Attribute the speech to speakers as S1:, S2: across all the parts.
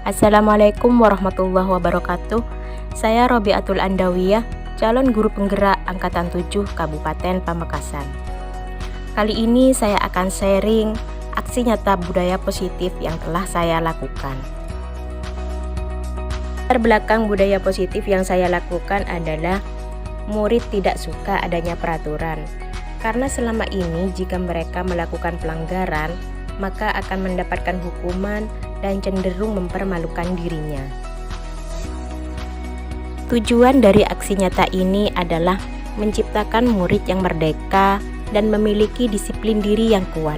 S1: Assalamualaikum warahmatullahi wabarakatuh. Saya Robiatul Andawiyah, calon guru penggerak Angkatan 7 Kabupaten Pamekasan. Kali ini saya akan sharing aksi nyata budaya positif yang telah saya lakukan. Latar belakang budaya positif yang saya lakukan adalah murid tidak suka adanya peraturan. Karena selama ini jika mereka melakukan pelanggaran, maka akan mendapatkan hukuman dan cenderung mempermalukan dirinya. Tujuan dari aksi nyata ini adalah menciptakan murid yang merdeka dan memiliki disiplin diri yang kuat,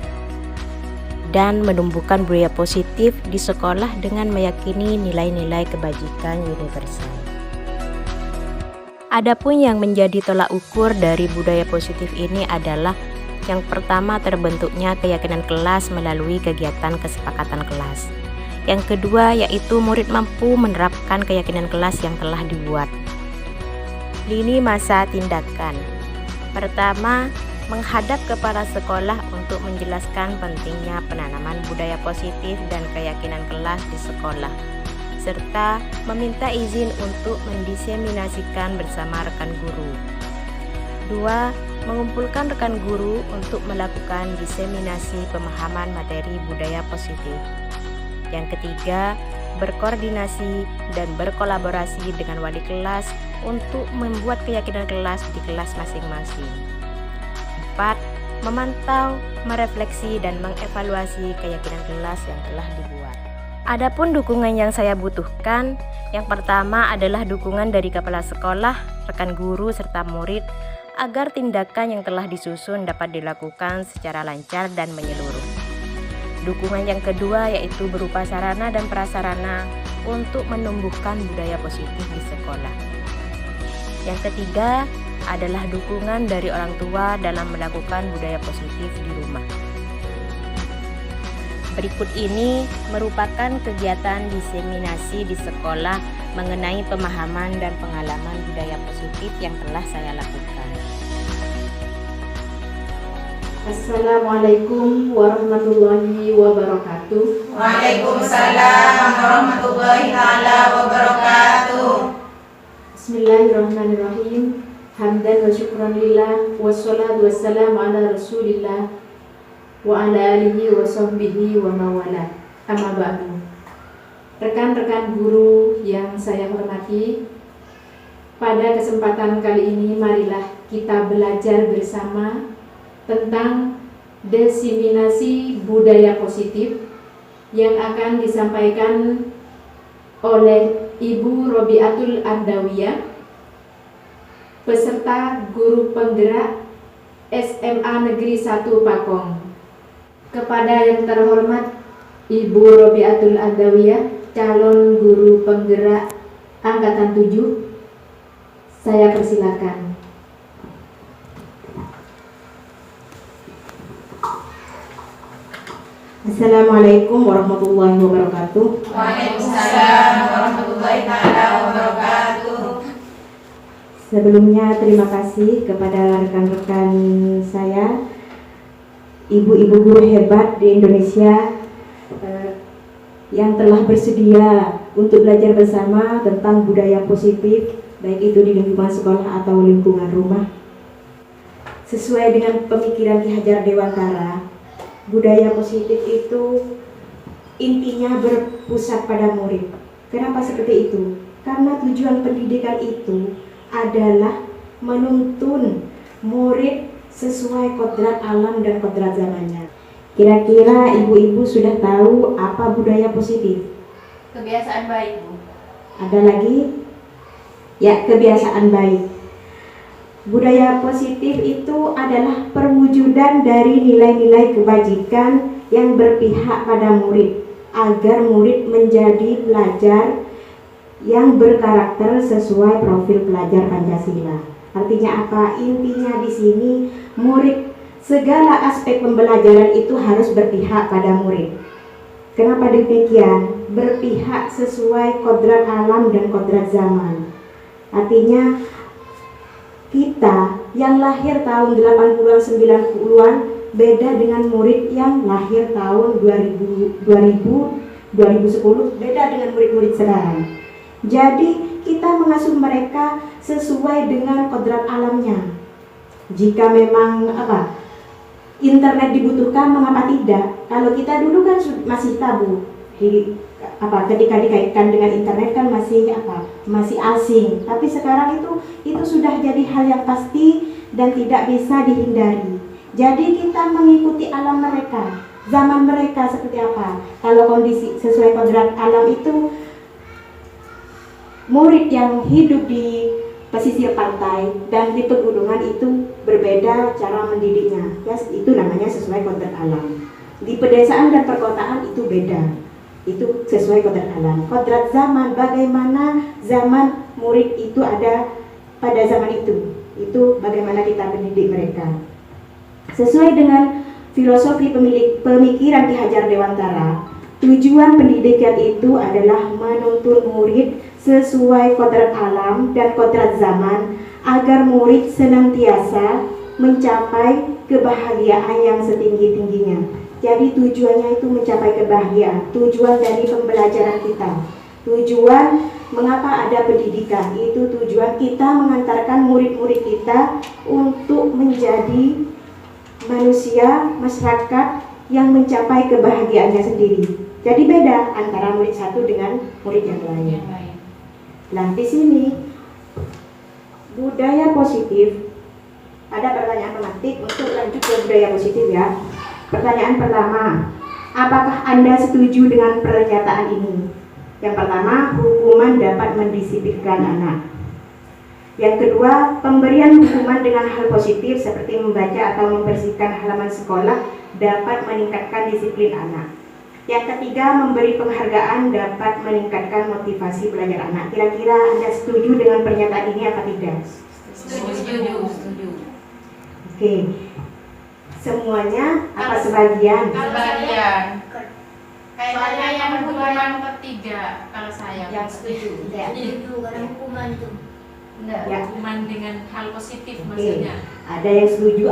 S1: dan menumbuhkan budaya positif di sekolah dengan meyakini nilai-nilai kebajikan universal. Adapun yang menjadi tolak ukur dari budaya positif ini adalah yang pertama, terbentuknya keyakinan kelas melalui kegiatan kesepakatan kelas. Yang kedua, yaitu murid mampu menerapkan keyakinan kelas yang telah dibuat. Lini masa tindakan. Pertama, menghadap kepala sekolah untuk menjelaskan pentingnya penanaman budaya positif dan keyakinan kelas di sekolah, serta meminta izin untuk mendiseminasikan bersama rekan guru. 2. Mengumpulkan rekan guru untuk melakukan diseminasi pemahaman materi budaya positif. Yang ketiga, berkoordinasi dan berkolaborasi dengan wali kelas untuk membuat keyakinan kelas di kelas masing-masing. 4. Memantau, merefleksi, dan mengevaluasi keyakinan kelas yang telah dibuat. Adapun dukungan yang saya butuhkan, yang pertama adalah dukungan dari kepala sekolah, rekan guru, serta murid agar tindakan yang telah disusun dapat dilakukan secara lancar dan menyeluruh. Dukungan yang kedua yaitu berupa sarana dan prasarana untuk menumbuhkan budaya positif di sekolah. Yang ketiga adalah dukungan dari orang tua dalam melakukan budaya positif di rumah. Berikut ini merupakan kegiatan diseminasi di sekolah mengenai pemahaman dan pengalaman budaya positif yang telah saya lakukan.
S2: Assalamualaikum warahmatullahi wabarakatuh.
S3: Waalaikumsalam warahmatullahi taala wabarakatuh.
S2: Bismillahirrahmanirrahim. Hamdan wa syukran lillah, wassalatu wassalamu ala rasulillah wa ala alihi wa sahbihi wa mawala. Amma ba'du. Rekan-rekan guru yang saya hormati, pada kesempatan kali ini marilah kita belajar bersama tentang diseminasi budaya positif yang akan disampaikan oleh Ibu Robiatul Andawiyah, peserta guru penggerak SMA Negeri 1 Pakong. Kepada yang terhormat Ibu Robiatul Andawiyah, calon guru penggerak Angkatan 7, saya persilakan. Assalamualaikum warahmatullahi wabarakatuh.
S3: Waalaikumsalam warahmatullahi taala wabarakatuh.
S2: Sebelumnya terima kasih kepada rekan-rekan saya, ibu-ibu guru hebat di Indonesia yang telah bersedia untuk belajar bersama tentang budaya positif, baik itu di lingkungan sekolah atau lingkungan rumah. Sesuai dengan pemikiran Ki Hajar Dewantara, budaya positif itu intinya berpusat pada murid. Kenapa seperti itu? Karena tujuan pendidikan itu adalah menuntun murid sesuai kodrat alam dan kodrat zamannya. Kira-kira ibu-ibu sudah tahu apa budaya positif?
S3: Kebiasaan baik, Bu.
S2: Ada lagi? Ya, kebiasaan baik. Budaya positif itu adalah perwujudan dari nilai-nilai kebajikan yang berpihak pada murid, agar murid menjadi pelajar yang berkarakter sesuai profil pelajar Pancasila. Artinya apa? Intinya di sini murid, segala aspek pembelajaran itu harus berpihak pada murid. Kenapa demikian? Berpihak sesuai kodrat alam dan kodrat zaman. Artinya kita yang lahir tahun 80-an 90-an beda dengan murid yang lahir tahun 2000 2010 beda dengan murid-murid sekarang. Jadi kita mengasuh mereka sesuai dengan kodrat alamnya. Jika memang internet dibutuhkan, mengapa tidak? Kalau kita dulu kan masih tabu. Ketika dikaitkan dengan internet kan masih asing. Tapi sekarang itu sudah jadi hal yang pasti dan tidak bisa dihindari. Jadi kita mengikuti alam mereka, zaman mereka seperti apa. Kalau kondisi sesuai kodrat alam itu, murid yang hidup di pesisir pantai dan di pegunungan itu berbeda cara mendidiknya. Ya, itu namanya sesuai kodrat alam. Di pedesaan dan perkotaan itu beda. Itu sesuai kodrat alam. Kodrat zaman, bagaimana zaman murid itu ada pada zaman itu. Itu bagaimana kita mendidik mereka. Sesuai dengan filosofi pemikiran Ki Hajar Dewantara, tujuan pendidikan itu adalah menuntun murid sesuai kodrat alam dan kodrat zaman agar murid senantiasa mencapai kebahagiaan yang setinggi-tingginya. Jadi tujuannya itu mencapai kebahagiaan, tujuan dari pembelajaran kita. Tujuan mengapa ada pendidikan, itu tujuan kita mengantarkan murid-murid kita untuk menjadi manusia, masyarakat yang mencapai kebahagiaannya sendiri. Jadi beda antara murid satu dengan murid yang lain. Nah, di sini budaya positif, ada pertanyaan pemantik untuk lanjut ke budaya positif ya. Pertanyaan pertama, apakah Anda setuju dengan pernyataan ini? Yang pertama, hukuman dapat mendisiplinkan anak. Yang kedua, pemberian hukuman dengan hal positif seperti membaca atau membersihkan halaman sekolah dapat meningkatkan disiplin anak. Yang ketiga, memberi penghargaan dapat meningkatkan motivasi belajar anak. Kira-kira Anda setuju dengan pernyataan ini apa tidak?
S3: Setuju.
S2: Oke. Semuanya apa sebagian?
S3: Sebagian.
S4: Soalnya yang hukuman ketiga kalau saya
S2: Yang setuju. Ya.
S4: itu karena hukuman itu
S3: Enggak.
S2: Ya.
S4: hukuman dengan hal positif
S2: Oke.
S4: maksudnya.
S2: Ada yang setuju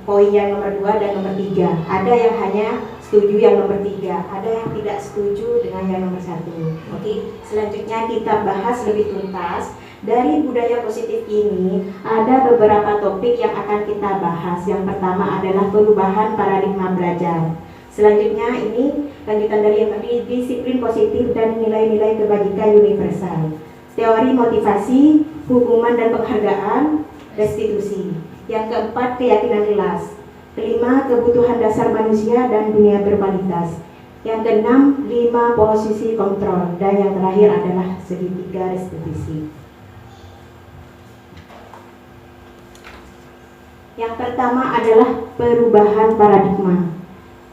S2: poin yang nomor 2 dan nomor 3. Ada yang hanya setuju yang nomor 3. Ada yang tidak setuju dengan yang nomor 1. Oke. Selanjutnya kita bahas lebih tuntas. Dari budaya positif ini ada beberapa topik yang akan kita bahas. Yang pertama adalah perubahan paradigma belajar. Selanjutnya ini lanjutan dari yang tadi, disiplin positif dan nilai-nilai kebajikan universal. Teori motivasi, hukuman dan penghargaan, restitusi. Yang keempat, keyakinan kelas. Kelima, kebutuhan dasar manusia dan dunia berkualitas. Yang keenam, 5 posisi kontrol. Dan yang terakhir adalah segitiga restitusi. Yang pertama adalah perubahan paradigma.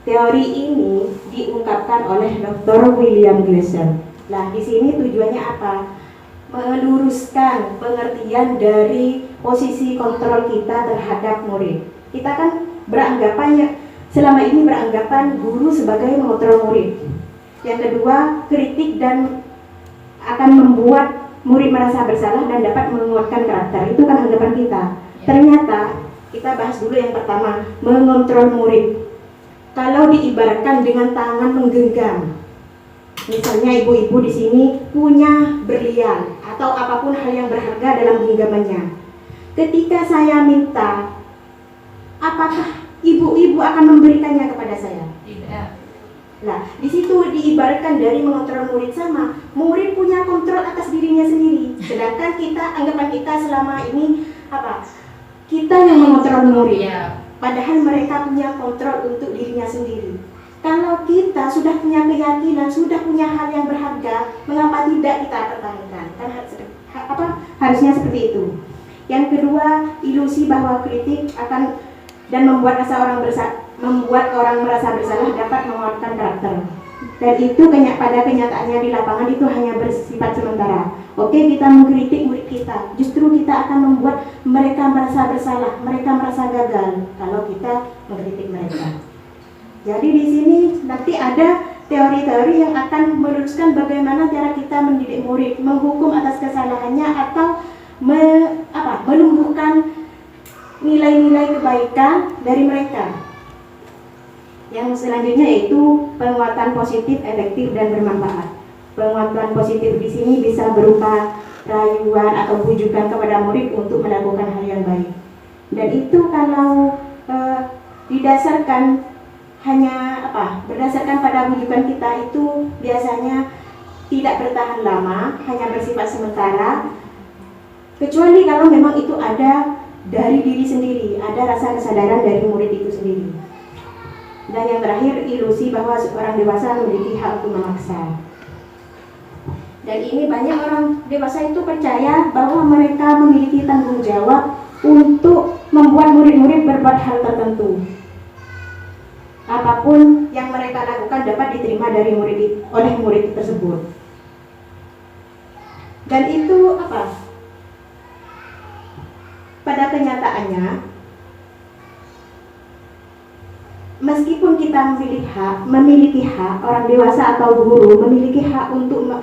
S2: Teori ini diungkapkan oleh Dr. William Glasser. Nah, di sini tujuannya apa? Meluruskan pengertian dari posisi kontrol kita terhadap murid. Kita kan selama ini beranggapan guru sebagai mengontrol murid. Yang kedua, kritik dan akan membuat murid merasa bersalah dan dapat menguatkan karakter. Itu kan anggapan kita. Ternyata kita bahas dulu yang pertama, mengontrol murid. Kalau diibaratkan dengan tangan menggenggam, misalnya ibu-ibu di sini punya berlian atau apapun hal yang berharga dalam genggamannya. Ketika saya minta, apakah ibu-ibu akan memberikannya kepada saya?
S4: Tidak.
S2: Nah, di situ diibaratkan dari mengontrol murid sama. Murid punya kontrol atas dirinya sendiri. Sedangkan anggapan kita selama ini apa? Kita yang mengontrol murid.
S4: Ya.
S2: Padahal mereka punya kontrol untuk dirinya sendiri. Kalau kita sudah punya keyakinan, sudah punya hal yang berharga, mengapa tidak kita pertahankan? Kan harusnya seperti itu. Yang kedua, ilusi bahwa kritik akan dan membuat orang merasa bersalah dapat menguatkan karakter. Dan itu pada kenyataannya di lapangan itu hanya bersifat sementara. Oke, kita mengkritik murid kita, justru kita akan membuat mereka merasa bersalah, mereka merasa gagal kalau kita mengkritik mereka. Jadi di sini nanti ada teori-teori yang akan meluruskan bagaimana cara kita mendidik murid, menghukum atas kesalahannya atau menumbuhkan nilai-nilai kebaikan dari mereka. Yang selanjutnya yaitu penguatan positif, efektif, dan bermanfaat. Penguatan positif di sini bisa berupa rayuan atau bujukan kepada murid untuk melakukan hal yang baik. Dan itu kalau didasarkan berdasarkan pada bujukan kita itu biasanya tidak bertahan lama, hanya bersifat sementara, kecuali kalau memang itu ada dari diri sendiri, ada rasa kesadaran dari murid itu sendiri. Dan yang terakhir, ilusi bahwa seorang dewasa memiliki hak untuk memaksa. Dan ini banyak orang dewasa itu percaya bahwa mereka memiliki tanggung jawab untuk membuat murid-murid berbuat hal tertentu. Apapun yang mereka lakukan dapat diterima oleh murid tersebut. Dan itu pada kenyataannya, meskipun kita memiliki hak, orang dewasa atau guru memiliki hak untuk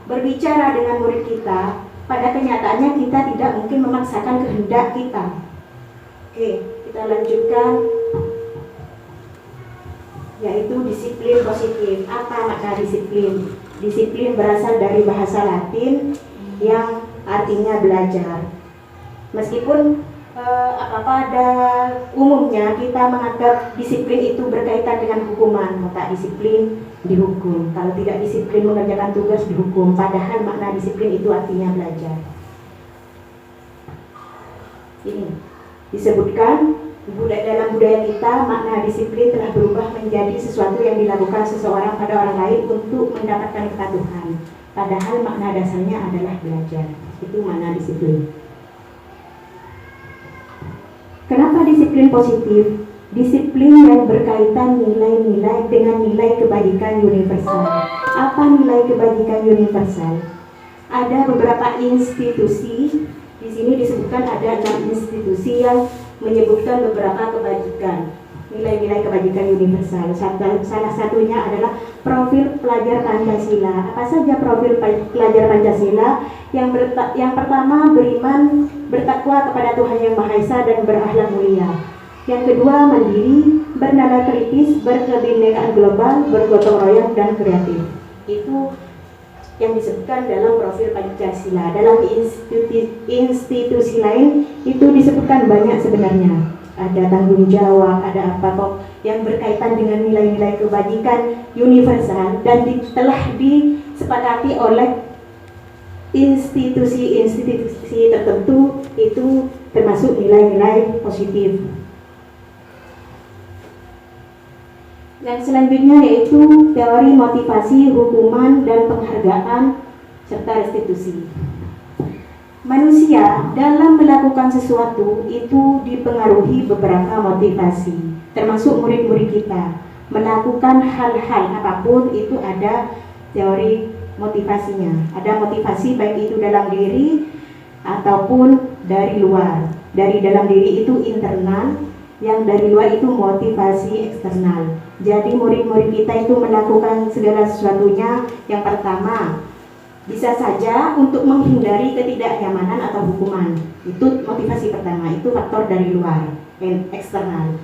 S2: berbicara dengan murid kita, pada kenyataannya kita tidak mungkin memaksakan kehendak kita. Oke, kita lanjutkan, yaitu disiplin positif. Apa makna disiplin? Disiplin berasal dari bahasa Latin yang artinya belajar. Meskipun pada umumnya kita menganggap disiplin itu berkaitan dengan hukuman, tak disiplin dihukum, kalau tidak disiplin mengerjakan tugas dihukum, padahal makna disiplin itu artinya belajar. Ini disebutkan dalam budaya kita, makna disiplin telah berubah menjadi sesuatu yang dilakukan seseorang pada orang lain untuk mendapatkan kepatuhan, padahal makna dasarnya adalah belajar. Itu makna disiplin. Kenapa disiplin positif? Disiplin yang berkaitan nilai-nilai dengan nilai kebajikan universal. Apa nilai kebajikan universal? Ada beberapa institusi, di sini disebutkan ada 6 institusi yang menyebutkan beberapa kebajikan, nilai-nilai kebajikan universal. Salah satunya adalah profil pelajar Pancasila. Apa saja profil pelajar Pancasila? Yang pertama, beriman, bertakwa kepada Tuhan Yang Maha Esa dan berakhlak mulia. Yang kedua, mandiri, bernalar kritis, berkebinekaan global, bergotong royong, dan kreatif. Itu yang disebutkan dalam profil Pancasila. Dalam institusi lain itu disebutkan banyak sebenarnya. Ada tanggung jawab, ada apa kok yang berkaitan dengan nilai-nilai kebajikan universal dan telah disepakati oleh institusi-institusi tertentu, itu termasuk nilai-nilai positif. Yang selanjutnya yaitu teori motivasi, hukuman, dan penghargaan serta restitusi. Manusia dalam melakukan sesuatu itu dipengaruhi beberapa motivasi, termasuk murid-murid kita. Melakukan hal-hal apapun itu ada teori motivasinya. Ada motivasi baik itu dalam diri ataupun dari luar. Dari dalam diri itu internal, yang dari luar itu motivasi eksternal. Jadi murid-murid kita itu melakukan segala sesuatunya, yang pertama bisa saja untuk menghindari ketidaknyamanan atau hukuman. Itu motivasi pertama, itu faktor dari luar, eksternal.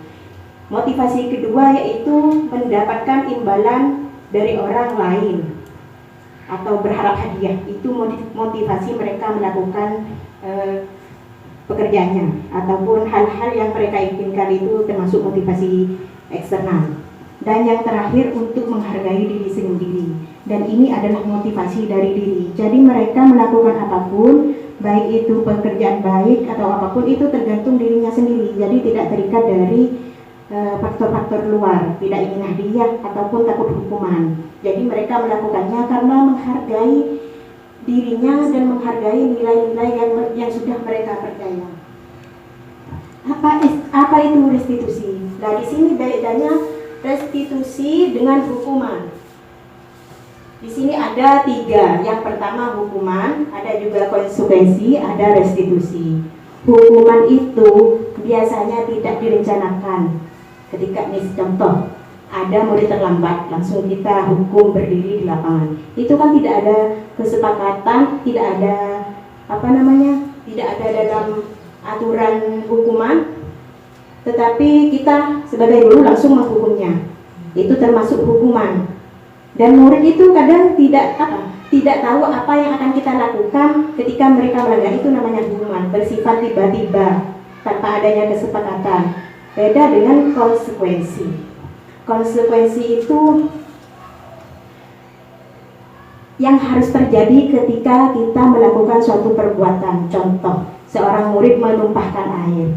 S2: Motivasi kedua yaitu mendapatkan imbalan dari orang lain atau berharap hadiah. Itu motivasi mereka melakukan pekerjaannya ataupun hal-hal yang mereka inginkan, itu termasuk motivasi eksternal. Dan yang terakhir untuk menghargai diri sendiri, dan ini adalah motivasi dari diri. Jadi mereka melakukan apapun, baik itu pekerjaan baik atau apapun, itu tergantung dirinya sendiri. Jadi tidak terikat dari faktor-faktor luar, tidak ingin hadiah ataupun takut hukuman. Jadi mereka melakukannya karena menghargai dirinya dan menghargai nilai-nilai yang sudah mereka percaya. Apa itu restitusi? Nah, di sini bedanya restitusi dengan hukuman. Di sini ada 3. Yang pertama hukuman, ada juga konsekuensi, ada restitusi. Hukuman itu biasanya tidak direncanakan. Ketika contoh, ada murid terlambat, langsung kita hukum berdiri di lapangan. Itu kan tidak ada kesepakatan, tidak ada tidak ada dalam aturan hukuman. tetapi kita sebagai guru langsung menghukumnya. Itu termasuk hukuman. Dan murid itu kadang tidak tahu apa yang akan kita lakukan ketika mereka melanggar. Itu namanya hukuman, bersifat tiba-tiba tanpa adanya kesepakatan. Beda dengan konsekuensi. Konsekuensi itu yang harus terjadi ketika kita melakukan suatu perbuatan. Contoh, seorang murid menumpahkan air.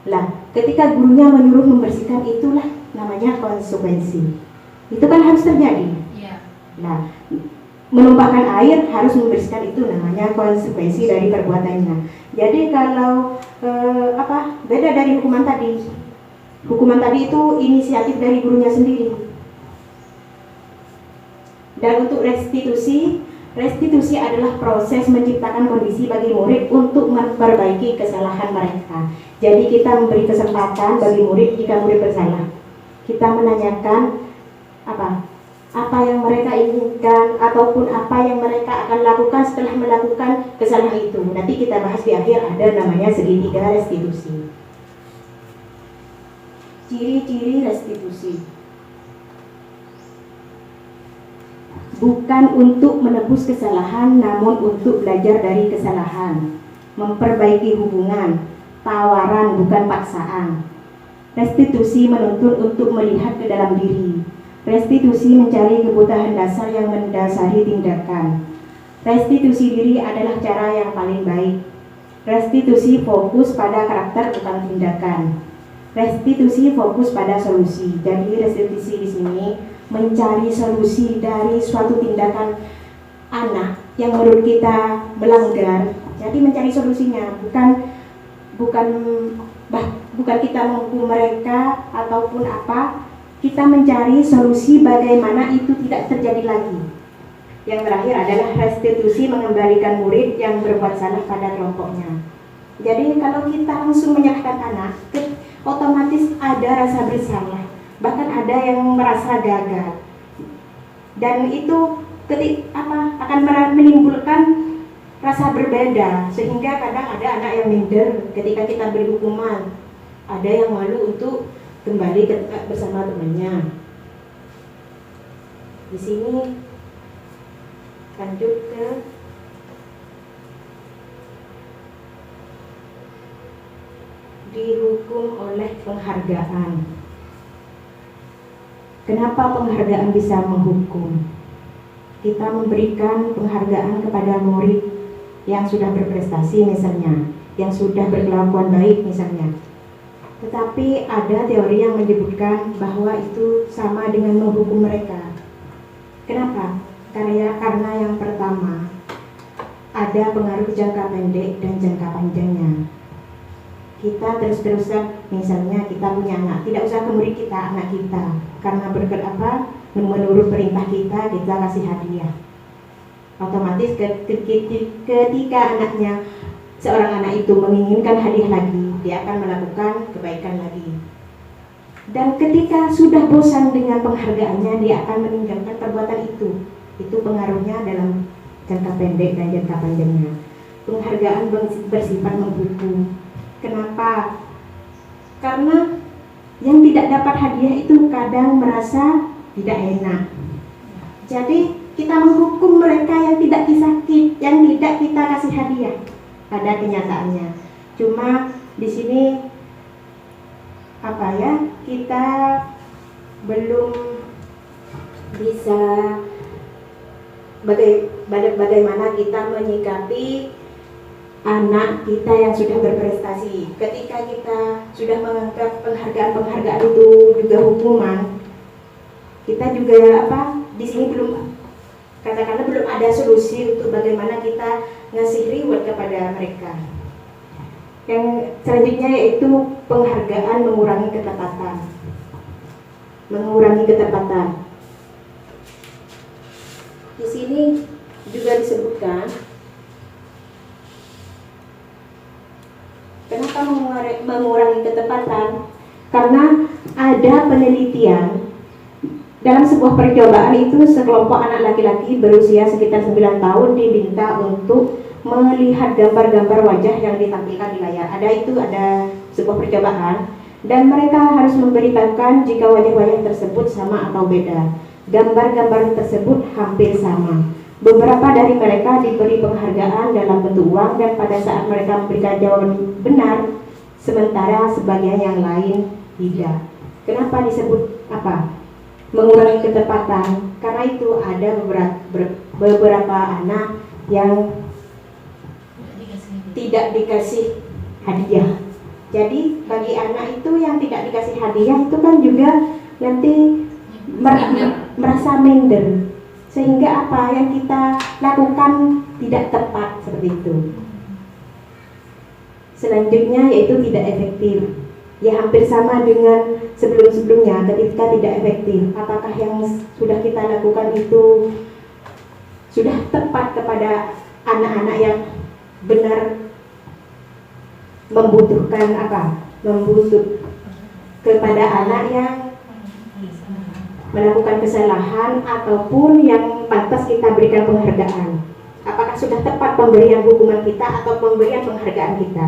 S2: Lah, ketika gurunya menyuruh membersihkan, itulah namanya konsekuensi. Itu kan harus terjadi.
S3: Iya.
S2: Nah, menumpahkan air harus membersihkan, itu namanya konsekuensi dari perbuatannya. Jadi kalau beda dari hukuman tadi. Hukuman tadi itu inisiatif dari gurunya sendiri. Dan untuk restitusi adalah proses menciptakan kondisi bagi murid untuk memperbaiki kesalahan mereka. Jadi kita memberi kesempatan bagi murid jika murid bersalah. Kita menanyakan apa yang mereka inginkan ataupun apa yang mereka akan lakukan setelah melakukan kesalahan itu. Nanti kita bahas di akhir, ada namanya segitiga restitusi. Ciri-ciri restitusi. Bukan untuk menebus kesalahan, namun untuk belajar dari kesalahan. Memperbaiki hubungan, tawaran bukan paksaan. Restitusi menuntut untuk melihat ke dalam diri. Restitusi mencari kebutuhan dasar yang mendasari tindakan. Restitusi diri adalah cara yang paling baik. Restitusi fokus pada karakter bukan tindakan. Restitusi fokus pada solusi. Jadi restitusi di sini mencari solusi dari suatu tindakan anak yang menurut kita melanggar. Jadi mencari solusinya, bukan kita menghukum mereka ataupun apa. Kita mencari solusi bagaimana itu tidak terjadi lagi. Yang terakhir adalah restitusi mengembalikan murid yang berbuat salah pada kelompoknya. Jadi kalau kita langsung menyalahkan anak, otomatis ada rasa bersalah, bahkan ada yang merasa gagal. Dan itu akan menimbulkan rasa berbeda, sehingga kadang ada anak yang minder ketika kita beri hukuman, ada yang malu untuk kembali bersama temannya. Di sini lanjut ke dihukum oleh penghargaan. Kenapa penghargaan bisa menghukum? Kita memberikan penghargaan kepada murid yang sudah berprestasi misalnya, yang sudah berkelakuan baik misalnya. Tetapi ada teori yang menyebutkan bahwa itu sama dengan menghukum mereka. Kenapa? Karena yang pertama, ada pengaruh jangka pendek dan jangka panjangnya. Kita terus-terusan, misalnya kita punya anak, tidak usah ke murid kita, anak kita, karena menurut perintah kita kasih hadiah. Otomatis ketika seorang anak itu menginginkan hadiah lagi, dia akan melakukan kebaikan lagi. Dan ketika sudah bosan dengan penghargaannya, dia akan meninggalkan perbuatan itu. Itu pengaruhnya dalam jangka pendek dan jangka panjangnya. Penghargaan bersifat menghukum. Kenapa? Karena yang tidak dapat hadiah itu kadang merasa tidak enak. Jadi kita menghukum mereka yang tidak kita kasih hadiah pada kenyataannya. Cuma di sini kita belum bisa bagaimana kita menyikapi anak kita yang sudah berprestasi. Ketika kita sudah menganggap penghargaan itu juga hukuman, kita juga di sini belum ada solusi untuk bagaimana kita ngasih reward kepada mereka. Yang selanjutnya yaitu penghargaan mengurangi ketepatan. Di sini juga disebutkan kenapa mengurangi ketepatan? Karena ada penelitian dalam sebuah percobaan itu sekelompok anak laki-laki berusia sekitar 9 tahun diminta untuk melihat gambar-gambar wajah yang ditampilkan di layar. Ada sebuah percobaan dan mereka harus memberitahukan jika wayang-wayang tersebut sama atau beda. Gambar-gambar tersebut hampir sama. Beberapa dari mereka diberi penghargaan dalam bentuk uang dan pada saat mereka memberikan jawaban benar, sementara sebagian yang lain tidak. Kenapa disebut apa? Mengurangi ketepatan. Karena itu ada beberapa anak yang tidak dikasih hadiah. Jadi bagi anak itu yang tidak dikasih hadiah itu kan juga nanti merasa minder, sehingga apa yang kita lakukan tidak tepat seperti itu. Selanjutnya yaitu tidak efektif. Ya hampir sama dengan sebelum-sebelumnya ketika tidak efektif. Apakah yang sudah kita lakukan itu sudah tepat kepada anak-anak yang benar membutuhkan apa? Kepada anak yang melakukan kesalahan ataupun yang pantas kita berikan penghargaan. Apakah sudah tepat pemberian hukuman kita atau pemberian penghargaan kita?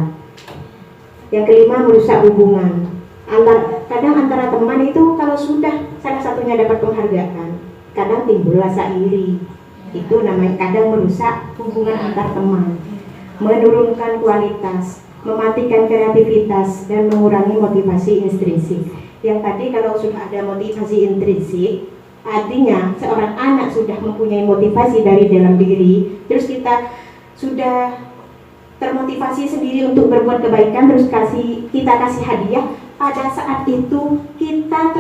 S2: Yang kelima, merusak hubungan. Kadang antara teman itu kalau sudah salah satunya dapat penghargaan, kadang timbul rasa iri. Itu namanya kadang merusak hubungan antar teman, menurunkan kualitas, mematikan kreativitas, dan mengurangi motivasi intrinsik. Yang tadi kalau sudah ada motivasi intrinsik, artinya seorang anak sudah mempunyai motivasi dari dalam diri, terus kita sudah termotivasi sendiri untuk berbuat kebaikan, terus kita kasih hadiah. Pada saat itu kita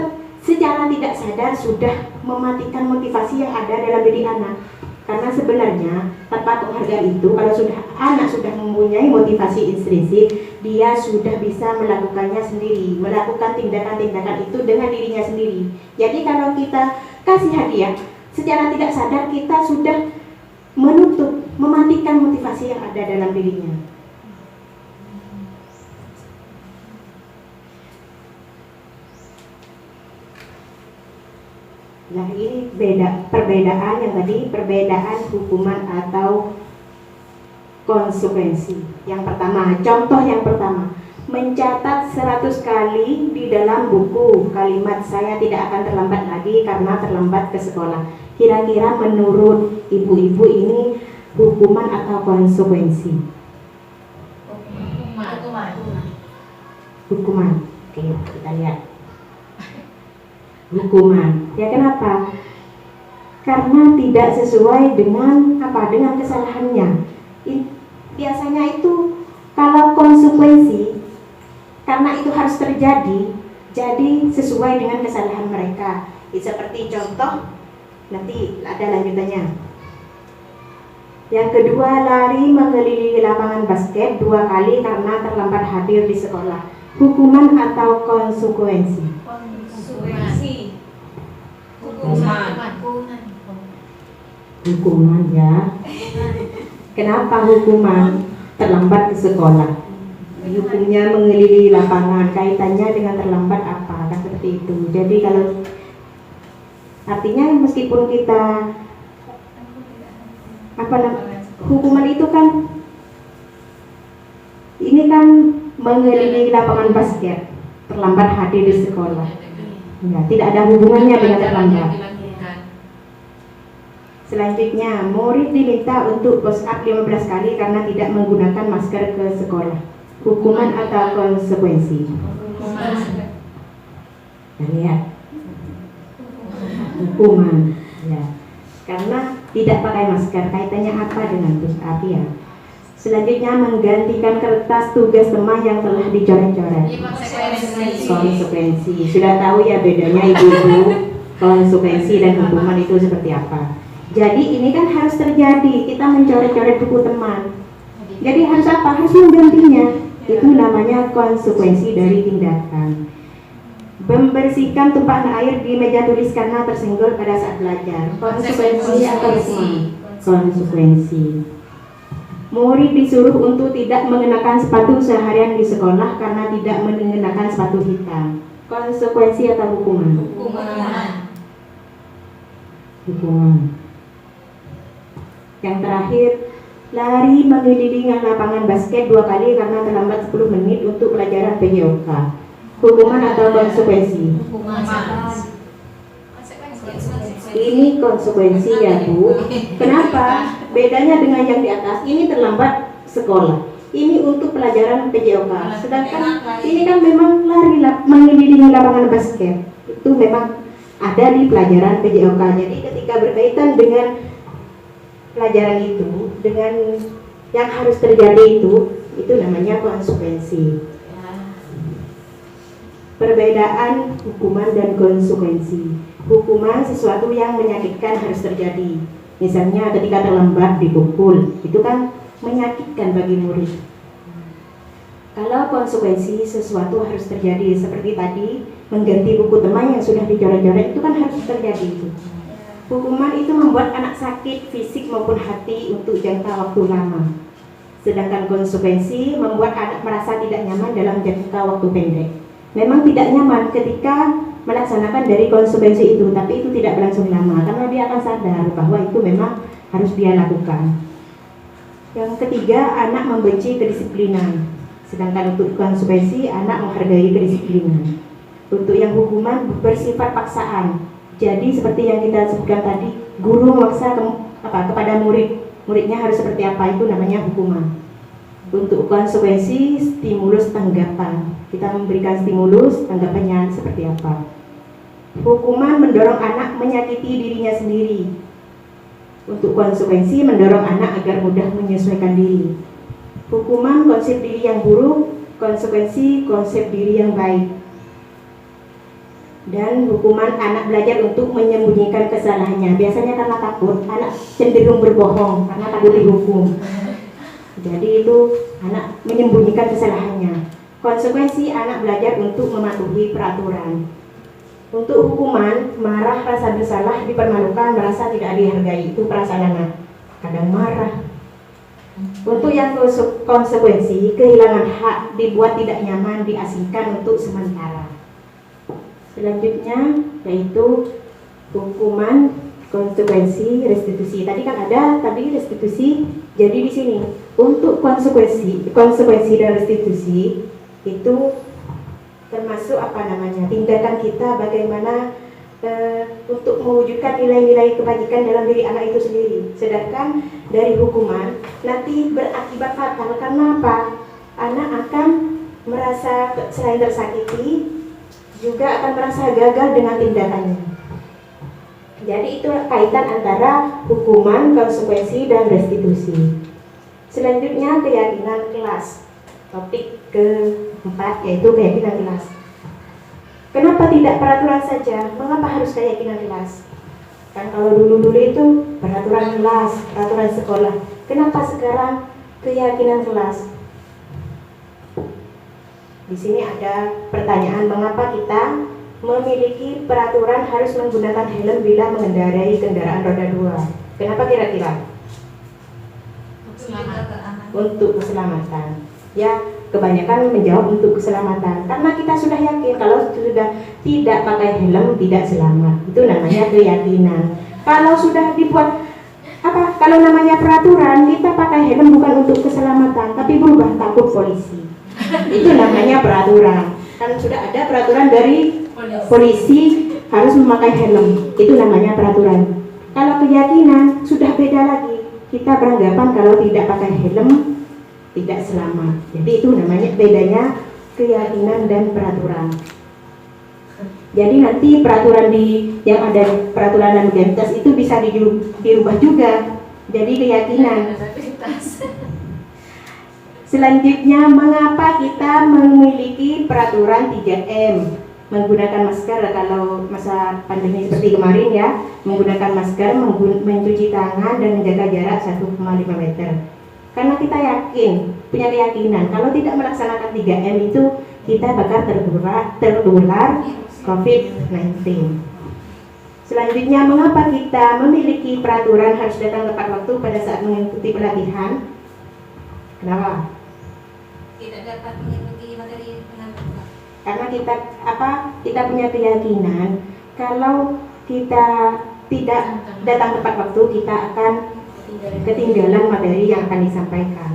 S2: secara tidak sadar sudah mematikan motivasi yang ada dalam diri anak. Karena sebenarnya tanpa penghargaan itu, kalau anak sudah mempunyai motivasi intrinsik, dia sudah bisa melakukannya sendiri, melakukan tindakan-tindakan itu dengan dirinya sendiri. Jadi kalau kita kasih hadiah, secara tidak sadar kita sudah mematikan motivasi yang ada dalam dirinya. Nah ini perbedaan yang tadi, perbedaan hukuman atau konsekuensi. Yang pertama, contoh yang pertama, mencatat 100 kali di dalam buku kalimat "saya tidak akan terlambat lagi karena terlambat ke sekolah". Kira-kira menurut ibu-ibu ini hukuman atau konsekuensi? Hukuman. Oke, kita lihat. Hukuman. Ya kenapa? Karena tidak sesuai dengan apa? Dengan kesalahannya. Biasanya itu kalau konsekuensi, karena itu harus terjadi, jadi sesuai dengan kesalahan mereka. Seperti contoh, nanti ada lanjutannya. Yang kedua, lari mengelilingi lapangan basket 2 kali karena terlambat hadir di sekolah. Hukuman atau konsekuensi? Hukuman ya. Kenapa hukuman? Terlambat ke sekolah. Hukumnya mengelilingi lapangan, kaitannya dengan terlambat apa? Kan seperti itu. Jadi kalau artinya meskipun kita hukuman itu kan ini kan mengelilingi lapangan basket, terlambat hadir di sekolah. Ya, tidak ada hubungannya dengan terlambat. Selanjutnya, murid diminta untuk push up 15 kali karena tidak menggunakan masker ke sekolah. Hukuman atau konsekuensi? Lihat. Hukuman. Ya. Karena tidak pakai masker, kaitannya apa dengan push up ya? Selanjutnya, menggantikan kertas tugas teman yang telah dicoret-coret. Konsekuensi. Sudah tahu ya bedanya ibu-ibu konsekuensi dan hukuman itu seperti apa? Jadi ini kan harus terjadi, kita mencoret-coret buku teman. Jadi harus apa? Harus menggantinya. Itu namanya konsekuensi dari tindakan. Membersihkan tumpahan air di meja tulis karena tersenggol pada saat belajar. Konsekuensi atau hukuman? Konsekuensi. Murid disuruh untuk tidak mengenakan sepatu seharian di sekolah karena tidak mengenakan sepatu hitam. Konsekuensi atau hukuman? Hukuman. Yang terakhir, lari mengelilingi lapangan basket 2 kali karena terlambat 10 menit untuk pelajaran PJOK. Hukuman atau konsekuensi? Ini konsekuensi ya Bu. Kenapa? Bedanya dengan yang di atas, ini terlambat sekolah. Ini untuk pelajaran PJOK. Sedangkan ini kan memang mengelilingi lapangan basket. Itu memang ada di pelajaran PJOK. Jadi ketika berkaitan dengan pelajaran itu, dengan yang harus terjadi itu namanya konsekuensi. Perbedaan hukuman dan konsekuensi. Hukuman sesuatu yang menyakitkan harus terjadi. Misalnya ketika terlambat dipukul, itu kan menyakitkan bagi murid. Kalau konsekuensi sesuatu harus terjadi, seperti tadi mengganti buku teman yang sudah dicoret-coret, itu kan harus terjadi itu. Hukuman itu membuat anak sakit fisik maupun hati untuk jangka waktu lama. Sedangkan konsekuensi membuat anak merasa tidak nyaman dalam jangka waktu pendek. Memang tidak nyaman ketika melaksanakan dari konsekuensi itu, tapi itu tidak berlangsung lama karena dia akan sadar bahwa itu memang harus dia lakukan. Yang ketiga, anak membenci kedisiplinan. Sedangkan untuk konsekuensi, anak menghargai kedisiplinan. Untuk yang hukuman bersifat paksaan. Jadi seperti yang kita sebutkan tadi, guru memaksa kepada muridnya harus seperti apa, itu namanya hukuman. Untuk konsekuensi, stimulus tanggapan. Kita memberikan stimulus, tanggapannya seperti apa. Hukuman mendorong anak menyakiti dirinya sendiri. Untuk konsekuensi, mendorong anak agar mudah menyesuaikan diri. Hukuman konsep diri yang buruk, konsekuensi konsep diri yang baik. Dan hukuman anak belajar untuk menyembunyikan kesalahannya. Biasanya karena takut, anak cenderung berbohong karena takut dihukum. Jadi itu anak menyembunyikan kesalahannya. Konsekuensi anak belajar untuk mematuhi peraturan. Untuk hukuman, marah, rasa bersalah, dipermalukan, merasa tidak dihargai. Itu perasaan anak. Kadang marah. Untuk yang konsekuensi, kehilangan hak, dibuat tidak nyaman, diasingkan untuk sementara. Selanjutnya yaitu hukuman, konsekuensi, restitusi. Tadi kan ada restitusi. Jadi di sini untuk konsekuensi dan restitusi itu termasuk tindakan kita bagaimana untuk mewujudkan nilai-nilai kebajikan dalam diri anak itu sendiri. Sedangkan dari hukuman nanti berakibat fatal karena apa? Anak akan merasa selain tersakiti juga akan merasa gagal dengan tindakannya. Jadi itu kaitan antara hukuman, konsekuensi, dan restitusi. Selanjutnya keyakinan kelas. Topik keempat yaitu keyakinan kelas. Kenapa tidak peraturan saja? Mengapa harus keyakinan kelas? Kan kalau dulu-dulu itu peraturan kelas, peraturan sekolah. Kenapa sekarang keyakinan kelas? Di sini ada pertanyaan, mengapa kita memiliki peraturan harus menggunakan helm bila mengendarai kendaraan roda 2? Kenapa kira-kira? Untuk keselamatan. Ya, kebanyakan menjawab untuk keselamatan. Karena kita sudah yakin kalau sudah tidak pakai helm tidak selamat. Itu namanya keyakinan. Kalau sudah dibuat kalau namanya peraturan, kita pakai helm bukan untuk keselamatan, tapi berubah takut polisi. Itu namanya peraturan. Kan sudah ada peraturan dari polisi harus memakai helm. Itu namanya peraturan. Kalau keyakinan sudah beda lagi. Kita beranggapan kalau tidak pakai helm tidak selamat. Jadi itu namanya bedanya keyakinan dan peraturan. Jadi nanti peraturan yang ada peraturan lalu lintas itu bisa dirubah juga jadi keyakinan. Selanjutnya, mengapa kita memiliki peraturan 3M? Menggunakan masker kalau masa pandemi seperti kemarin ya, menggunakan masker, mencuci tangan dan menjaga jarak 1,5 meter. Karena kita punya keyakinan kalau tidak melaksanakan 3M itu kita bakal tertular COVID-19. Selanjutnya, mengapa kita memiliki peraturan harus datang tepat waktu pada saat mengikuti pelatihan? Kenapa?
S3: Tidak dapat mengikuti materi pengambilan.
S2: Karena kita punya keyakinan kalau kita tidak datang tepat waktu, kita akan ketinggalan materi yang akan disampaikan.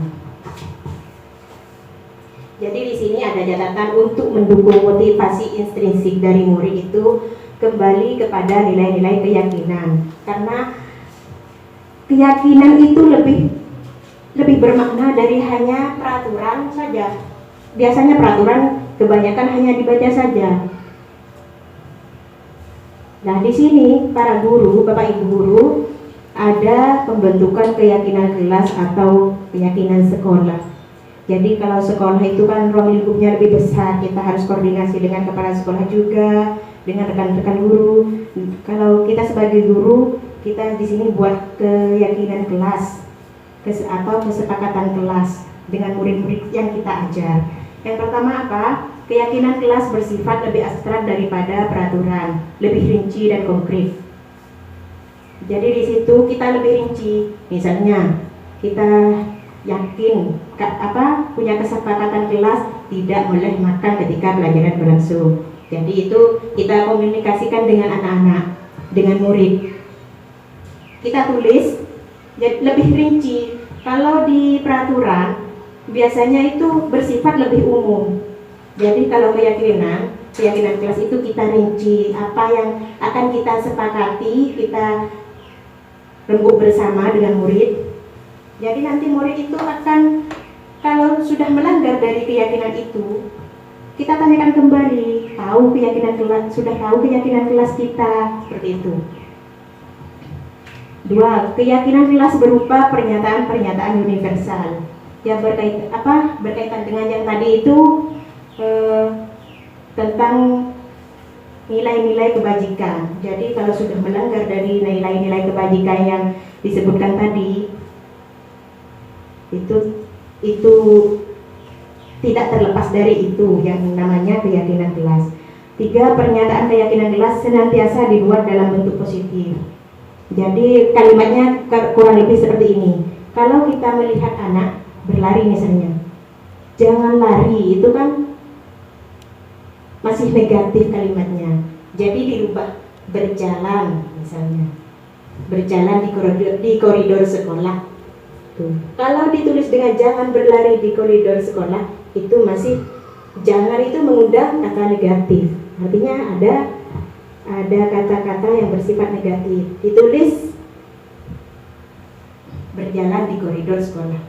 S2: Jadi di sini ada catatan untuk mendukung motivasi intrinsik dari murid itu kembali kepada nilai-nilai keyakinan. Karena keyakinan itu lebih bermakna dari hanya peraturan saja. Biasanya peraturan kebanyakan hanya dibaca saja. Nah, di sini para guru, Bapak Ibu guru, ada pembentukan keyakinan kelas atau keyakinan sekolah. Jadi kalau sekolah itu kan ruang lingkupnya lebih besar, kita harus koordinasi dengan kepala sekolah juga, dengan rekan-rekan guru. Kalau kita sebagai guru, kita di sini buat keyakinan kelas atau kesepakatan kelas dengan murid-murid yang kita ajar. Yang pertama apa? Keyakinan kelas bersifat lebih abstrak daripada peraturan, lebih rinci dan konkret. Jadi di situ kita lebih rinci. Misalnya kita yakin punya kesepakatan kelas tidak boleh makan ketika pelajaran berlangsung. Jadi itu kita komunikasikan dengan anak-anak, dengan murid. Kita tulis lebih rinci. Kalau di peraturan biasanya itu bersifat lebih umum. Jadi kalau keyakinan kelas itu kita rinci apa yang akan kita sepakati, kita rembuk bersama dengan murid. Jadi nanti murid itu akan, kalau sudah melanggar dari keyakinan itu, kita tanyakan kembali, sudah tahu keyakinan kelas kita, seperti itu. 2. Keyakinan kelas berupa pernyataan-pernyataan universal yang berkaitan dengan yang tadi itu tentang nilai-nilai kebajikan. Jadi kalau sudah melanggar dari nilai-nilai kebajikan yang disebutkan tadi, itu tidak terlepas dari itu yang namanya keyakinan kelas. 3. Pernyataan keyakinan kelas senantiasa dibuat dalam bentuk positif. Jadi kalimatnya kurang lebih seperti ini. Kalau kita melihat anak berlari misalnya, jangan lari, itu kan masih negatif kalimatnya. Jadi dirubah berjalan misalnya. Berjalan di koridor sekolah. Tuh. Kalau ditulis dengan jangan berlari di koridor sekolah, itu masih jangan itu mengundang kata negatif. Artinya ada kata-kata yang bersifat negatif. Ditulis berjalan di koridor sekolah.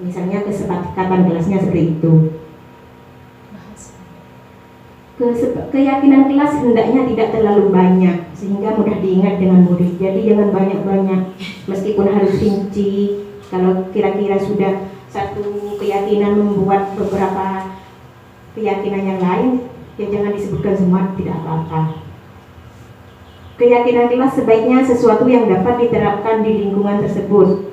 S2: Misalnya kesepakatan kelasnya seperti itu. Keyakinan kelas hendaknya tidak terlalu banyak sehingga mudah diingat dengan murid. Jadi jangan banyak-banyak, meskipun harus rinci. Kalau kira-kira sudah satu keyakinan membuat beberapa keyakinan yang lain, ya jangan disebutkan semua, tidak apa-apa. Keyakinan kelas sebaiknya sesuatu yang dapat diterapkan di lingkungan tersebut.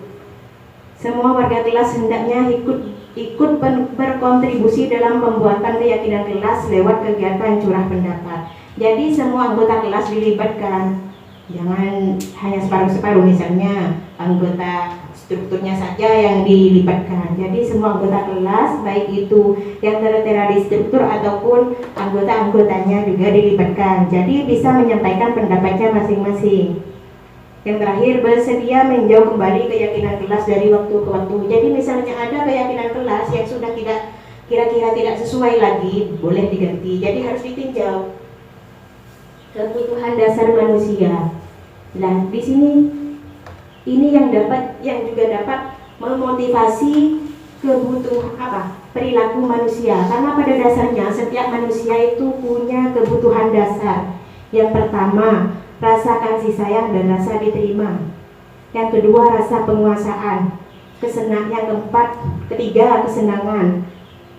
S2: Semua warga kelas hendaknya ikut berkontribusi dalam pembuatan keyakinan kelas lewat kegiatan curah pendapat. Jadi semua anggota kelas dilibatkan. Jangan hanya separuh-separuh, misalnya anggota strukturnya saja yang dilibatkan. Jadi semua anggota kelas, baik itu yang tertera di struktur ataupun anggota-anggotanya juga dilibatkan. Jadi bisa menyampaikan pendapatnya masing-masing. Yang terakhir, bersedia meninjau kembali keyakinan kelas dari waktu ke waktu. Jadi misalnya ada keyakinan kelas yang sudah kira-kira tidak sesuai lagi, boleh diganti. Jadi harus ditinjau. Kebutuhan dasar manusia. Nah, di sini ini yang juga dapat memotivasi perilaku manusia. Karena pada dasarnya setiap manusia itu punya kebutuhan dasar. Yang pertama, rasa kasih sayang dan rasa diterima. Yang kedua, rasa penguasaan. Yang ketiga, kesenangan.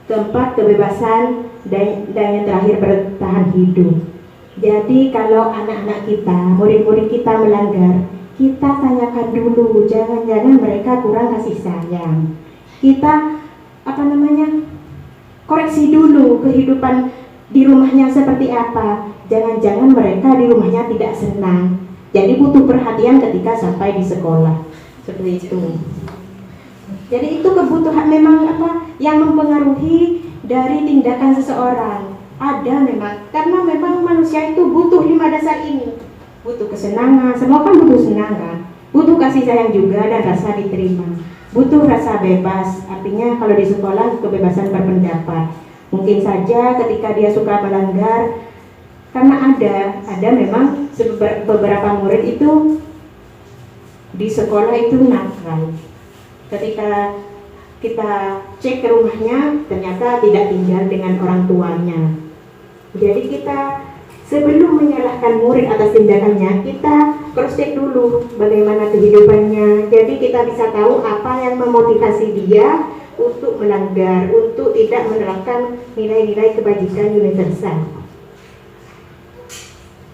S2: Keempat, kebebasan, dan yang terakhir, bertahan hidup. Jadi kalau anak-anak kita, murid-murid kita melanggar, kita tanyakan dulu, jangan-jangan mereka kurang kasih sayang. Kita koreksi dulu kehidupan di rumahnya seperti apa. Jangan-jangan mereka di rumahnya tidak senang. Jadi butuh perhatian ketika sampai di sekolah. Seperti itu. Jadi itu kebutuhan memang yang mempengaruhi dari tindakan seseorang. Ada memang, karena memang manusia itu butuh 5 dasar ini. Butuh kesenangan, semua kan butuh senang kan. Butuh kasih sayang juga dan rasa diterima. butuh rasa bebas. Artinya kalau di sekolah kebebasan berpendapat. Mungkin saja ketika dia suka melanggar, karena ada memang beberapa murid itu di sekolah itu nakal. Ketika kita cek ke rumahnya, ternyata tidak tinggal dengan orang tuanya. Jadi kita sebelum menyalahkan murid atas tindakannya, kita cross check dulu bagaimana kehidupannya. Jadi kita bisa tahu apa yang memotivasi dia untuk melanggar, untuk tidak menerapkan nilai-nilai kebajikan universal.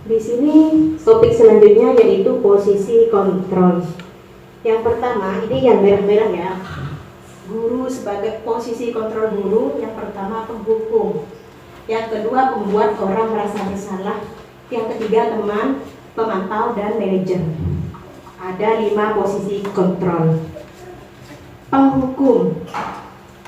S2: Di sini topik selanjutnya yaitu posisi kontrol. Yang pertama, ini yang merah-merah ya. Guru sebagai posisi kontrol guru, yang pertama penghukum. Yang kedua, pembuat orang merasa bersalah. Yang ketiga, teman, pemantau, dan manajer. Ada 5 posisi kontrol. Penghukum.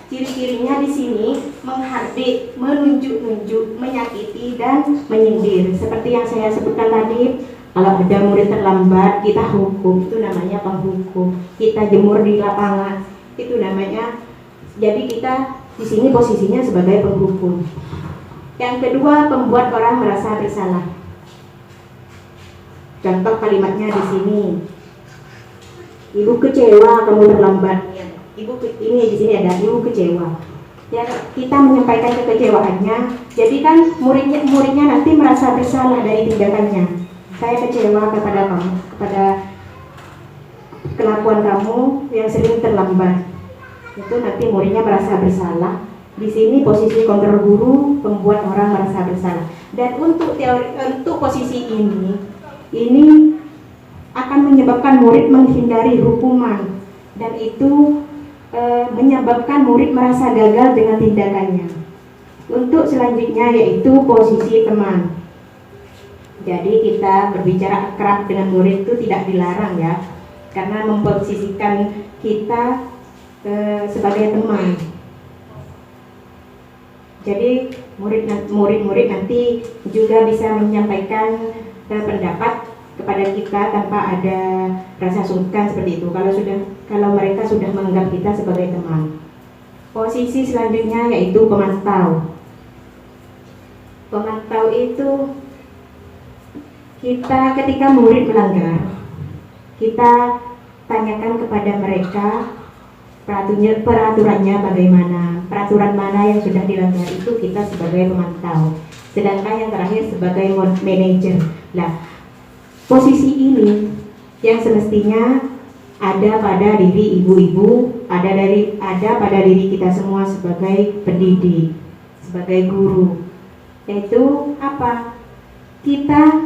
S2: Ciri-cirinya di sini menghardik, menunjuk-nunjuk, menyakiti, dan menyindir. Seperti yang saya sebutkan tadi, kalau ada murid terlambat, kita hukum, itu namanya penghukum. Kita jemur di lapangan, itu namanya. Jadi kita di sini posisinya sebagai penghukum. Yang kedua, pembuat orang merasa bersalah. Contoh kalimatnya di sini. Ibu kecewa kamu terlambat. Ini di sini ada ibu kecewa. Ya, kita menyampaikan kekecewaannya. Jadi kan muridnya nanti merasa bersalah dari tindakannya. Saya kecewa kepada kamu, kepada kelakuan kamu yang sering terlambat. Itu nanti muridnya merasa bersalah. Di sini posisi kontrol guru, pembuat orang merasa bersalah. Dan untuk posisi ini akan menyebabkan murid menghindari hukuman, dan itu menyebabkan murid merasa gagal dengan tindakannya. Untuk selanjutnya yaitu posisi teman. Jadi kita berbicara akrab dengan murid itu tidak dilarang ya, karena memposisikan kita sebagai teman. Jadi murid-murid nanti juga bisa menyampaikan pendapat kepada kita tanpa ada rasa sungkan seperti itu. Kalau mereka sudah menganggap kita sebagai teman. Posisi selanjutnya yaitu pemantau. Pemantau itu kita ketika murid melanggar, kita tanyakan kepada mereka peraturannya bagaimana. Peraturan mana yang sudah dilanggar itu kita sebagai pemantau. Sedangkan yang terakhir sebagai manajer. Nah, posisi ini yang semestinya ada pada diri ibu-ibu, ada pada diri kita semua sebagai pendidik, sebagai guru. Yaitu apa? Kita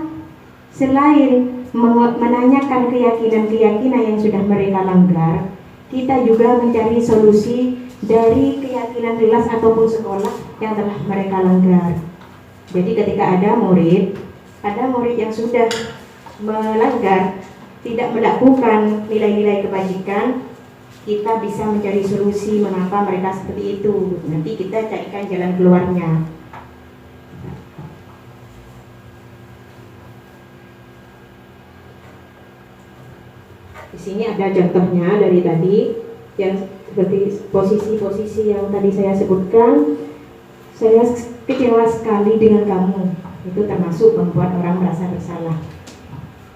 S2: selain menanyakan keyakinan-keyakinan yang sudah mereka langgar, kita juga mencari solusi dari keyakinan kelas ataupun sekolah yang telah mereka langgar. Jadi ketika ada murid yang sudah melanggar, tidak melakukan nilai-nilai kebajikan, kita bisa mencari solusi mengapa mereka seperti itu. Nanti kita carikan jalan keluarnya. Di sini ada contohnya dari tadi yang seperti posisi-posisi yang tadi saya sebutkan. Saya kecewa sekali dengan kamu. Itu termasuk membuat orang merasa bersalah.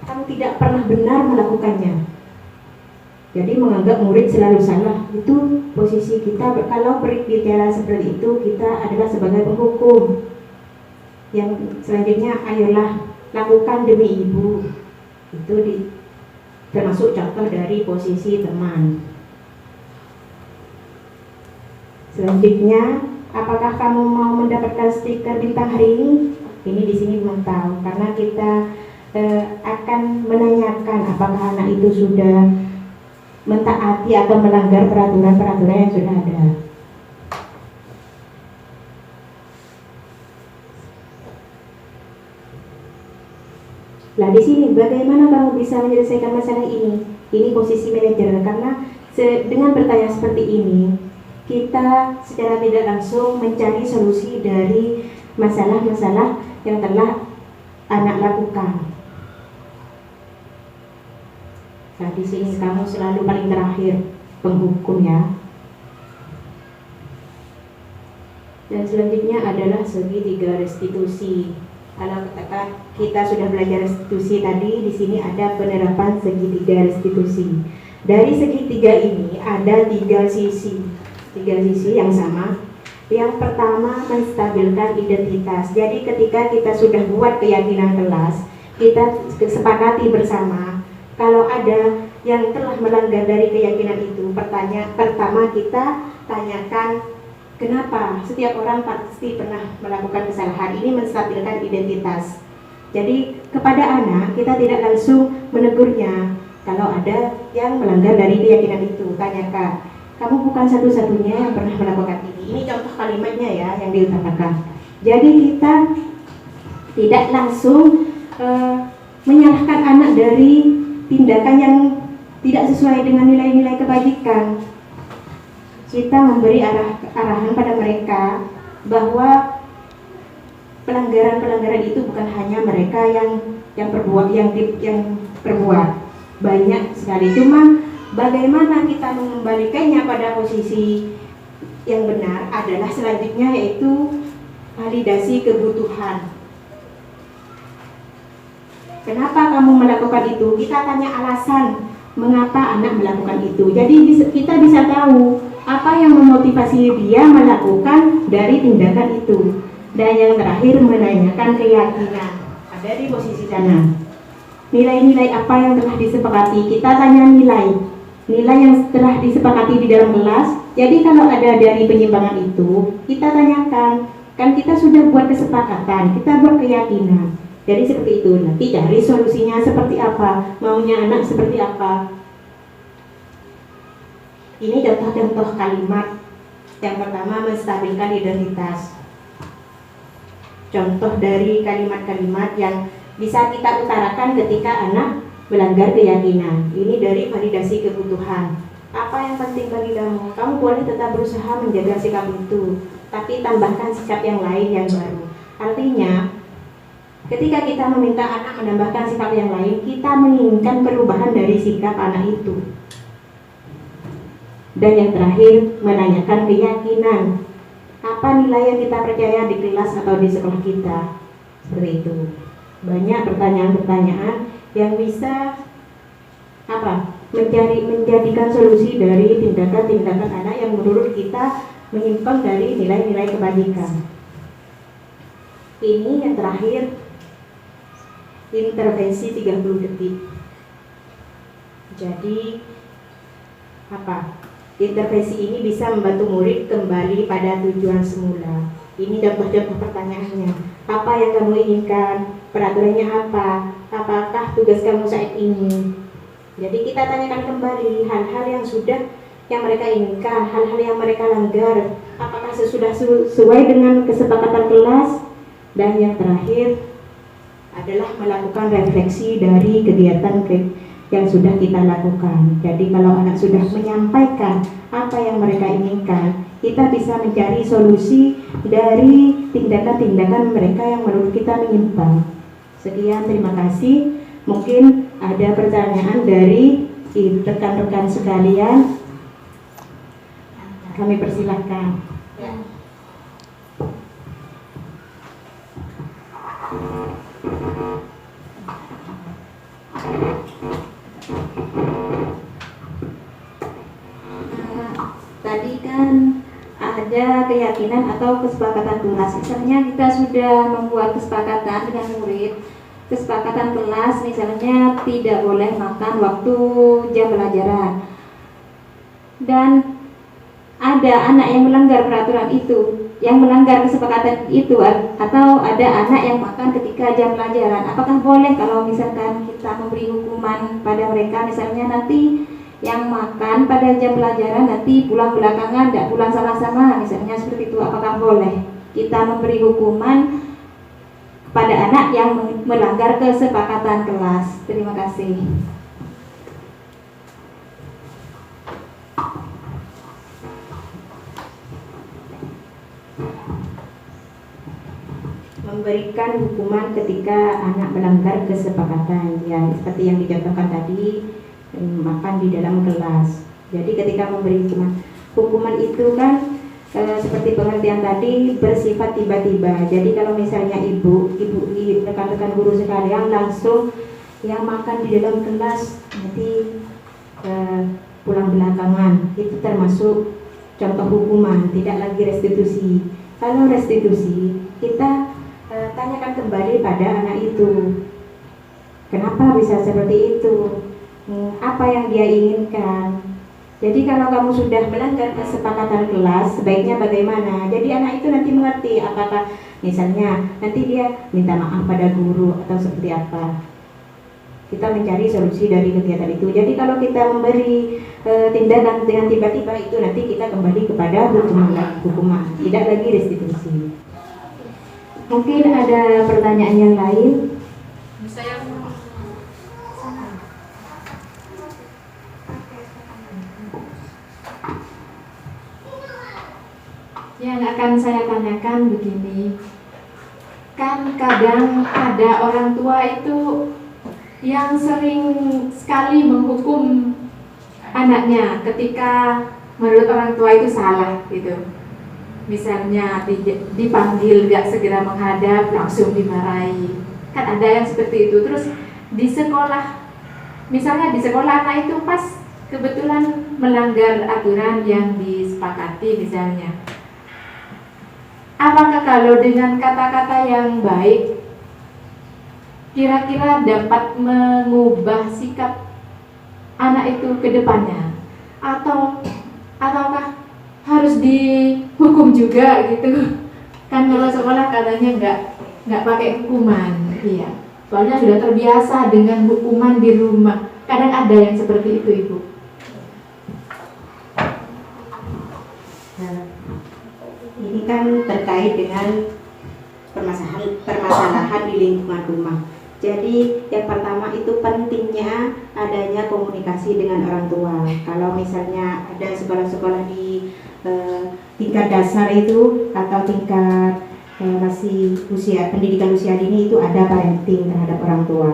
S2: Kamu tidak pernah benar melakukannya. Jadi menganggap murid selalu salah. Itu posisi kita. Kalau berbicara seperti itu, kita adalah sebagai penghukum. Yang selanjutnya, ayolah lakukan demi ibu. Itu termasuk contoh dari posisi teman. Selanjutnya, apakah kamu mau mendapatkan stiker bintang hari ini? Ini di sini belum tahu, karena kita akan menanyakan apakah anak itu sudah mentaati atau melanggar peraturan-peraturan yang sudah ada. Nah, di sini bagaimana kamu bisa menyelesaikan masalah ini? Ini posisi manajer, karena dengan bertanya seperti ini, kita secara tidak langsung mencari solusi dari masalah-masalah yang telah anak lakukan. Nah, di sini kamu selalu paling terakhir. penghukum ya. Dan selanjutnya adalah segitiga restitusi. Kalau katakan kita sudah belajar restitusi tadi, di sini ada penerapan segitiga restitusi. Dari segitiga ini ada tiga sisi yang sama. Yang pertama, menstabilkan identitas. Jadi ketika kita sudah buat keyakinan kelas, kita sepakati bersama kalau ada yang telah melanggar dari keyakinan itu, pertama kita tanyakan kenapa. Setiap orang pasti pernah melakukan kesalahan. Ini menstabilkan identitas. Jadi kepada anak kita tidak langsung menegurnya. Kalau ada yang melanggar dari keyakinan itu, tanyakan, kamu bukan satu-satunya yang pernah melakukan ini. Ini contoh kalimatnya ya yang diutamakan. Jadi kita tidak langsung menyalahkan anak dari tindakan yang tidak sesuai dengan nilai-nilai kebajikan. Kita memberi arahan pada mereka bahwa pelanggaran-pelanggaran itu bukan hanya mereka yang perbuat, banyak sekali. Cuma bagaimana kita mengembalikannya pada posisi yang benar adalah selanjutnya, yaitu validasi kebutuhan. Kenapa kamu melakukan itu? Kita tanya alasan mengapa anak melakukan itu. Jadi kita bisa tahu apa yang memotivasi dia melakukan dari tindakan itu. Dan yang terakhir, menanyakan keyakinan. Ada di posisi sana. Nilai-nilai apa yang telah disepakati? Kita tanya nilai yang telah disepakati di dalam kelas. Jadi kalau ada dari penyimpangan itu, kita tanyakan. Kan kita sudah buat kesepakatan, kita buat keyakinan. Jadi seperti itu, nanti cari solusinya seperti apa, maunya anak seperti apa. Ini contoh-contoh kalimat. Yang pertama, menstabilkan identitas. Contoh dari kalimat-kalimat yang bisa kita utarakan ketika anak melanggar keyakinan. Ini dari validasi kebutuhan. Apa yang penting bagi kamu? Kamu boleh tetap berusaha menjaga sikap itu, tapi tambahkan sikap yang lain yang baru. Artinya, ketika kita meminta anak menambahkan sikap yang lain, kita menginginkan perubahan dari sikap anak itu. Dan yang terakhir, menanyakan keyakinan. Apa nilai yang kita percaya di kelas atau di sekolah kita? Seperti itu. Banyak pertanyaan-pertanyaan yang bisa menjadikan solusi dari tindakan-tindakan anak yang menurut kita menyimpang dari nilai-nilai kebajikan. Ini yang terakhir, intervensi 30 detik. Jadi intervensi ini bisa membantu murid kembali pada tujuan semula. Ini contoh-contoh pertanyaannya. Apa yang kamu inginkan? Peraturannya apa? Apakah tugas kamu saat ini? Jadi kita tanyakan kembali hal-hal yang mereka inginkan, hal-hal yang mereka langgar. Apakah sudah sesuai dengan kesepakatan kelas? Dan yang terakhir adalah melakukan refleksi dari kegiatan yang sudah kita lakukan. Jadi kalau anak sudah menyampaikan apa yang mereka inginkan, kita bisa mencari solusi dari tindakan-tindakan mereka yang menurut kita menyimpang. Sekian, terima kasih. Mungkin ada pertanyaan dari rekan-rekan sekalian. Kami persilahkan.
S3: Tadi kan ada keyakinan atau kesepakatan kelas. Misalnya kita sudah membuat kesepakatan dengan murid, kesepakatan kelas misalnya tidak boleh makan waktu jam pelajaran, dan ada anak yang melanggar peraturan itu, yang melanggar kesepakatan itu, atau ada anak yang makan ketika jam pelajaran. Apakah boleh kalau misalkan kita memberi hukuman pada mereka, misalnya nanti yang makan pada jam pelajaran nanti pulang belakangan, tidak pulang sama-sama, misalnya seperti itu? Apakah boleh kita memberi hukuman pada anak yang melanggar kesepakatan kelas? Terima kasih.
S2: Memberikan hukuman ketika anak melanggar kesepakatan, ya seperti yang dicontohkan tadi, makan di dalam kelas. Jadi ketika memberi hukuman itu kan seperti pengertian tadi bersifat tiba-tiba. Jadi kalau misalnya ibu rekan-rekan guru sekalian langsung yang makan di dalam kelas nanti pulang belakangan, itu termasuk contoh hukuman, tidak lagi restitusi. Kalau restitusi kita tanyakan kembali pada anak itu, kenapa bisa seperti itu, apa yang dia inginkan. Jadi kalau kamu sudah melanggar kesepakatan kelas, sebaiknya bagaimana? Jadi anak itu nanti mengerti apakah misalnya nanti dia minta maaf pada guru atau seperti apa. Kita mencari solusi dari kegiatan itu. Jadi kalau kita memberi tindakan dengan tiba-tiba itu nanti kita kembali kepada hukuman, tidak lagi restitusi. Mungkin ada pertanyaan yang lain?
S4: Bisa yang
S3: Yang akan saya tanyakan begini, kan kadang ada orang tua itu yang sering sekali menghukum anaknya ketika menurut orang tua itu salah gitu. Misalnya dipanggil gak segera menghadap, langsung dimarahi. Kan ada yang seperti itu. Terus di sekolah, misalnya di sekolah anak itu pas kebetulan melanggar aturan yang disepakati misalnya. Apakah kalau dengan kata-kata yang baik kira-kira dapat mengubah sikap anak itu ke depannya, ataukah harus dihukum juga gitu? Kan kalau sekolah katanya nggak pakai hukuman, iya. Soalnya sudah terbiasa dengan hukuman di rumah. Kadang ada yang seperti itu, Ibu.
S2: Ini kan terkait dengan permasalahan di lingkungan rumah. Jadi yang pertama itu pentingnya adanya komunikasi dengan orang tua. Kalau misalnya ada sekolah-sekolah di tingkat dasar itu atau tingkat masih pendidikan usia dini itu ada parenting terhadap orang tua.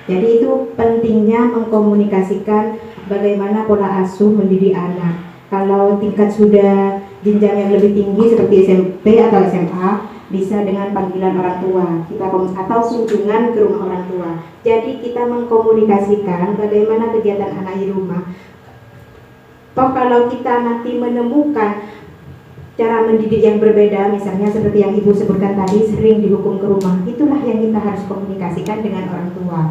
S2: Jadi itu pentingnya mengkomunikasikan bagaimana pola asuh mendidik anak. Kalau tingkat sudah jenjang yang lebih tinggi seperti SMP atau SMA, bisa dengan panggilan orang tua kita atau kunjungan ke rumah orang tua. Jadi kita mengkomunikasikan bagaimana kegiatan anak di rumah. Toh kalau kita nanti menemukan cara mendidik yang berbeda, misalnya seperti yang Ibu sebutkan tadi, sering dihukum ke rumah, itulah yang kita harus komunikasikan dengan orang tua.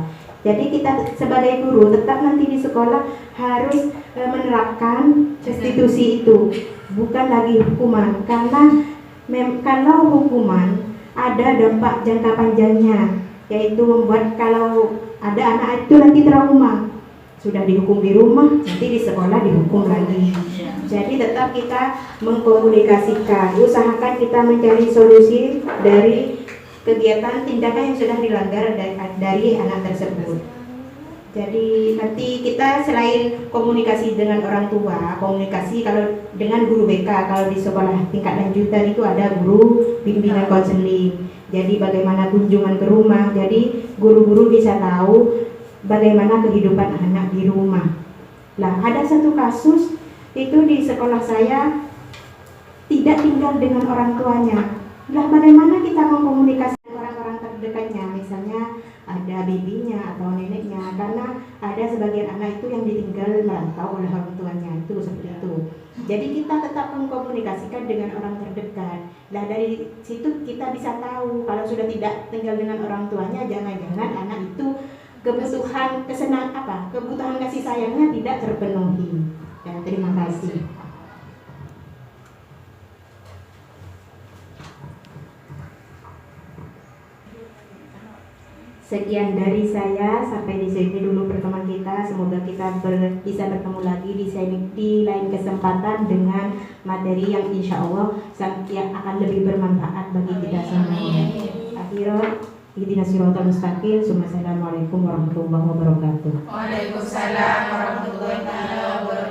S2: Jadi kita sebagai guru tetap nanti di sekolah harus menerapkan restitusi itu, bukan lagi hukuman. Karena kalau hukuman ada dampak jangka panjangnya, yaitu membuat kalau ada anak itu nanti trauma. Sudah dihukum di rumah, nanti di sekolah dihukum lagi. Jadi tetap kita mengkomunikasikan, usahakan kita mencari solusi dari kegiatan tindakan yang sudah dilanggar dari anak tersebut. Jadi nanti kita selain komunikasi dengan orang tua, komunikasi kalau dengan guru BK, kalau di sekolah tingkat lanjutan itu ada guru bimbingan konseling. Jadi bagaimana kunjungan ke rumah, jadi guru-guru bisa tahu bagaimana kehidupan anak di rumah. Nah, ada satu kasus itu di sekolah saya tidak tinggal dengan orang tuanya. Lah bagaimana kita mengkomunikasi orang-orang terdekatnya, misalnya ada bibinya atau neneknya, karena ada sebagian anak itu yang ditinggal merantau oleh orang tuanya, itu seperti itu. Jadi kita tetap mengkomunikasikan dengan orang terdekat. Nah dari situ kita bisa tahu kalau sudah tidak tinggal dengan orang tuanya, jangan-jangan anak itu kebutuhan kebutuhan kasih sayangnya tidak terpenuhi. Ya, terima kasih. Sekian dari saya, sampai di sini dulu pertemuan kita. Semoga kita bisa bertemu lagi di lain kesempatan dengan materi yang insya Allah yang akan lebih bermanfaat bagi kita semua. Akhirnya, ihdinas siratal mustaqim. Assalamualaikum warahmatullahi wabarakatuh.
S4: Waalaikumsalam warahmatullahi wabarakatuh.